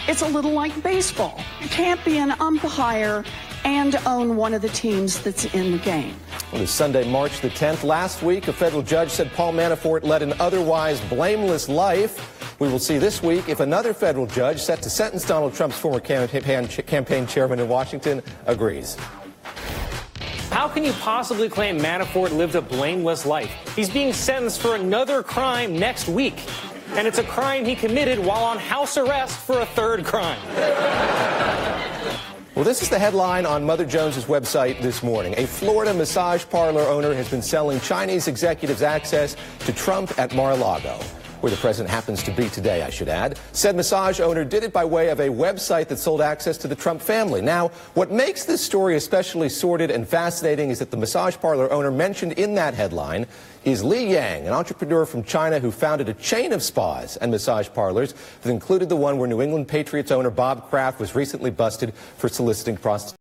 It's a little like baseball. You can't be an umpire and own one of the teams that's in the game. Well, it's Sunday, March the 10th. Last week, a federal judge said Paul Manafort led an otherwise blameless life. We will see this week if another federal judge set to sentence Donald Trump's former campaign chairman in Washington agrees. How can you possibly claim Manafort lived a blameless life? He's being sentenced for another crime next week. And it's a crime he committed while on house arrest for a third crime. Well, this is the headline on Mother Jones's website this morning. A Florida massage parlor owner has been selling Chinese executives access to Trump at Mar-a-Lago, where the president happens to be today, I should add. Said massage owner did it by way of a website that sold access to the Trump family. Now, what makes this story especially sordid and fascinating is that the massage parlor owner mentioned in that headline is Li Yang, an entrepreneur from China who founded a chain of spas and massage parlors that included the one where New England Patriots owner Bob Kraft was recently busted for soliciting prostitution.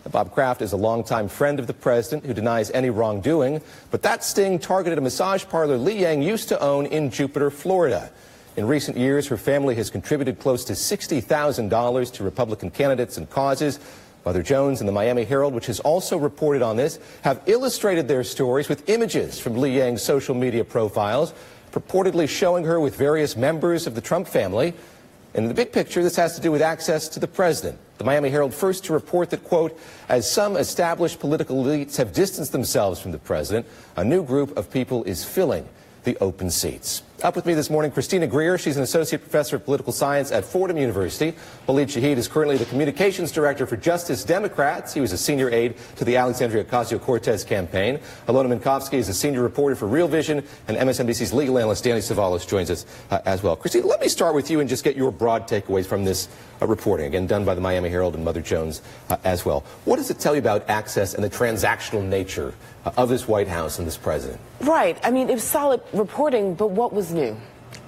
Bob Kraft is a longtime friend of the president who denies any wrongdoing, but that sting targeted a massage parlor Li Yang used to own in Jupiter, Florida. In recent years, her family has contributed close to $60,000 to Republican candidates and causes. Mother Jones and the Miami Herald, which has also reported on this, have illustrated their stories with images from Li Yang's social media profiles, purportedly showing her with various members of the Trump family. In the big picture, this has to do with access to the president. The Miami Herald first to report that, quote, as some established political elites have distanced themselves from the president, a new group of people is filling the open seats. Up with me this morning, Christina Greer. She's an associate professor of political science at Fordham University. Waleed Shahid is currently the communications director for Justice Democrats. He was a senior aide to the Alexandria Ocasio-Cortez campaign. Alona Minkowski is a senior reporter for Real Vision, and MSNBC's legal analyst Danny Savalas joins us as well. Christina, let me start with you and just get your broad takeaways from this reporting, again done by the Miami Herald and Mother Jones as well. What does it tell you about access and the transactional nature of this White House and this president? Right. I mean, it was solid reporting, but what was new?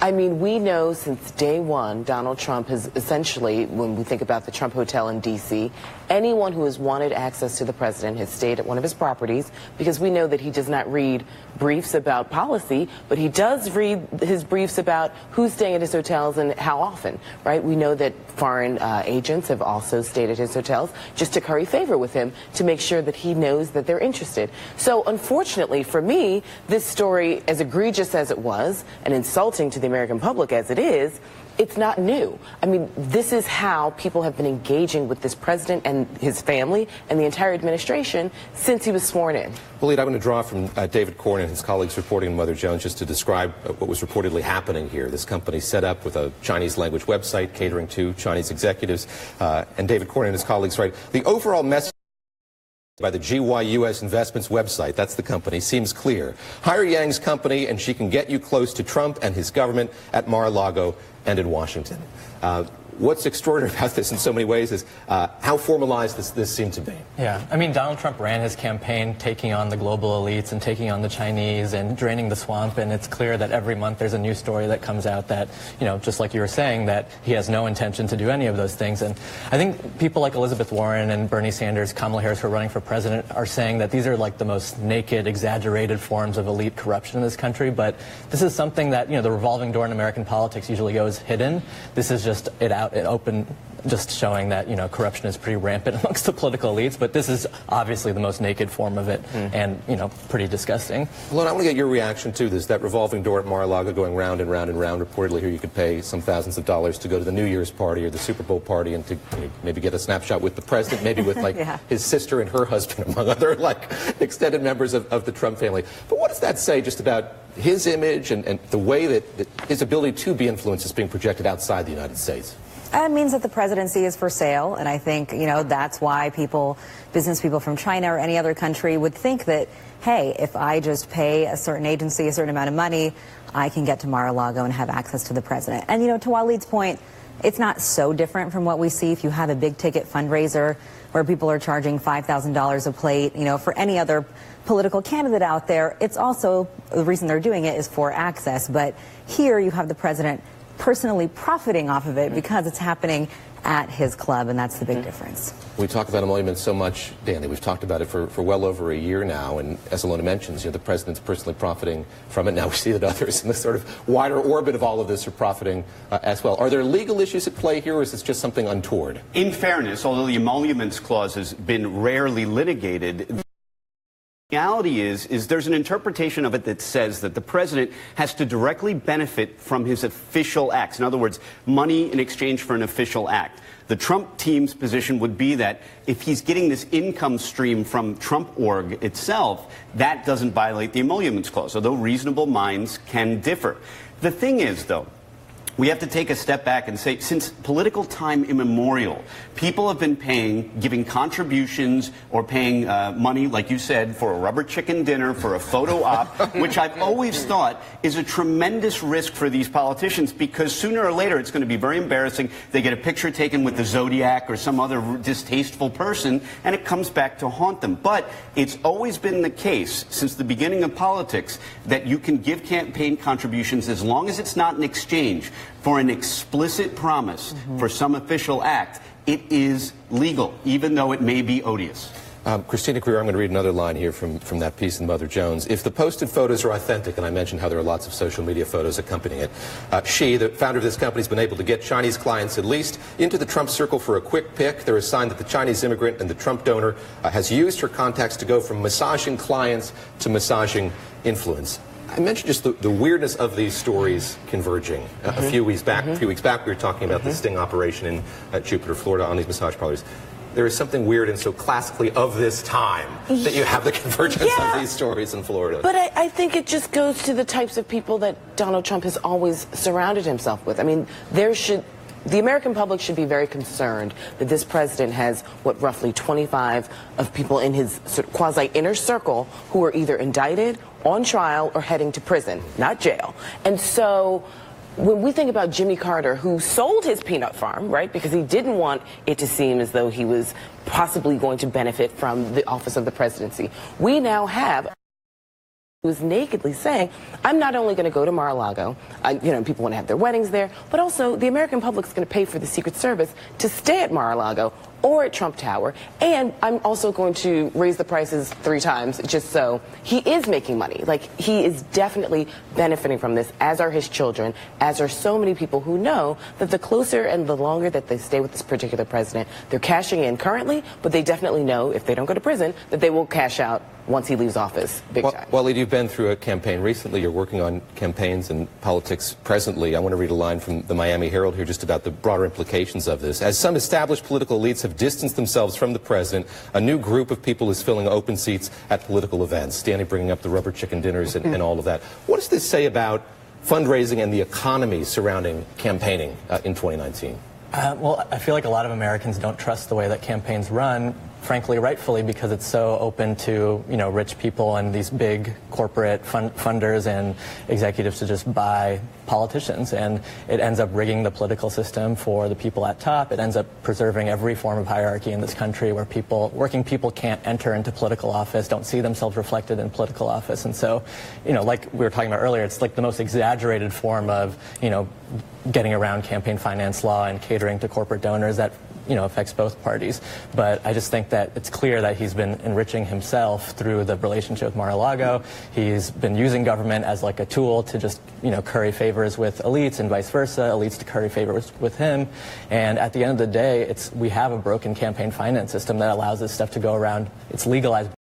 I mean, we know since day one, Donald Trump has essentially, when we think about the Trump Hotel in D.C., anyone who has wanted access to the president has stayed at one of his properties, because we know that he does not read briefs about policy, but he does read his briefs about who's staying at his hotels and how often, right? We know that foreign agents have also stayed at his hotels just to curry favor with him to make sure that he knows that they're interested. So unfortunately for me, this story, as egregious as it was and insulting to the American public as it is, it's not new. I mean, this is how people have been engaging with this president and his family and the entire administration since he was sworn in. Waleed, I'm going to draw from David Corn and his colleagues reporting in Mother Jones just to describe what was reportedly happening here. This company set up with a Chinese language website catering to Chinese executives. And David Corn and his colleagues write, the overall message by the GYUS Investments website, that's the company, seems clear. Hire Yang's company and she can get you close to Trump and his government at Mar-a-Lago and in Washington. What's extraordinary about this in so many ways is how formalized this seemed to be. Yeah, I mean, Donald Trump ran his campaign taking on the global elites and taking on the Chinese and draining the swamp, and it's clear that every month there's a new story that comes out that, you know, just like you were saying, that he has no intention to do any of those things. And I think people like Elizabeth Warren and Bernie Sanders, Kamala Harris, who are running for president, are saying that these are like the most naked, exaggerated forms of elite corruption in this country, but this is something that, you know, the revolving door in American politics usually goes hidden. This is just it open, just showing that, you know, corruption is pretty rampant amongst the political elites, but this is obviously the most naked form of it and, you know, pretty disgusting. Lon, I want to get your reaction to this, that revolving door at Mar-a-Lago going round and round and round. Reportedly here you could pay some thousands of dollars to go to the New Year's party or the Super Bowl party and to maybe get a snapshot with the president, maybe with like his sister and her husband, among other like extended members of the Trump family. But what does that say just about his image and the way that his ability to be influenced is being projected outside the United States? It means that the presidency is for sale, and I think, you know, that's why business people from China or any other country would think that, hey, if I just pay a certain agency a certain amount of money, I can get to Mar-a-Lago and have access to the president. And, you know, to Waleed's point, it's not so different from what we see if you have a big ticket fundraiser where people are charging $5,000 a plate, you know, for any other political candidate out there. It's also, the reason they're doing it is for access, but here you have the president personally profiting off of it because it's happening at his club, and that's the big difference. We talk about emoluments so much, Danny. We've talked about it for well over a year now, and as Ilona mentions, the president's personally profiting from it. Now we see that others in the sort of wider orbit of all of this are profiting as well. Are there legal issues at play here, or is this just something untoward? In fairness, although the emoluments clause has been rarely litigated, the reality is there's an interpretation of it that says that the president has to directly benefit from his official acts. In other words, money in exchange for an official act. The Trump team's position would be that if he's getting this income stream from Trump Org itself, that doesn't violate the emoluments clause, although reasonable minds can differ. The thing is, though, we have to take a step back and say, since political time immemorial, people have been giving contributions or paying money, like you said, for a rubber chicken dinner, for a photo op, which I've always thought is a tremendous risk for these politicians, because sooner or later it's going to be very embarrassing. They get a picture taken with the Zodiac or some other distasteful person, and it comes back to haunt them. But it's always been the case since the beginning of politics that you can give campaign contributions as long as it's not an exchange for an explicit promise for some official act. It is legal, even though it may be odious. Christina Greer, I'm going to read another line here from that piece in Mother Jones. If the posted photos are authentic, and I mentioned how there are lots of social media photos accompanying it, she, the founder of this company, has been able to get Chinese clients at least into the Trump circle for a quick pick. There is a sign that the Chinese immigrant and the Trump donor has used her contacts to go from massaging clients to massaging influence. I mentioned just the weirdness of these stories converging. A few weeks back, we were talking about the sting operation in Jupiter, Florida, on these massage parlors. There is something weird and so classically of this time that you have the convergence of these stories in Florida. But I think it just goes to the types of people that Donald Trump has always surrounded himself with. I mean, the American public should be very concerned that this president has, roughly 25 of people in his sort of quasi-inner circle who are either indicted, on trial, or heading to prison, not jail. And so when we think about Jimmy Carter, who sold his peanut farm, right, because he didn't want it to seem as though he was possibly going to benefit from the office of the presidency, we now have who's nakedly saying, I'm not only going to go to Mar-a-Lago, people want to have their weddings there, but also the American public is going to pay for the Secret Service to stay at Mar-a-Lago or at Trump Tower, and I'm also going to raise the prices 3 times just so he is making money. Like, he is definitely benefiting from this, as are his children, as are so many people who know that the closer and the longer that they stay with this particular president, they're cashing in currently, but they definitely know if they don't go to prison that they will cash out once he leaves office big time. Waleed, you've been through a campaign recently. You're working on campaigns and politics presently. I want to read a line from the Miami Herald here just about the broader implications of this. As some established political elites have distanced themselves from the president, a new group of people is filling open seats at political events. Danny bringing up the rubber chicken dinners and all of that. What does this say about fundraising and the economy surrounding campaigning in 2019? Well, I feel like a lot of Americans don't trust the way that campaigns run, frankly, rightfully, because it's so open to, rich people and these big corporate funders and executives to just buy politicians. And it ends up rigging the political system for the people at top. It ends up preserving every form of hierarchy in this country where working people can't enter into political office, don't see themselves reflected in political office. And so, like we were talking about earlier, it's like the most exaggerated form of, getting around campaign finance law and catering to corporate donors that affects both parties. But I just think that it's clear that he's been enriching himself through the relationship with Mar-a-Lago. He's been using government as like a tool to just curry favors with elites and vice versa, elites to curry favors with him. And at the end of the day, we have a broken campaign finance system that allows this stuff to go around. It's legalized.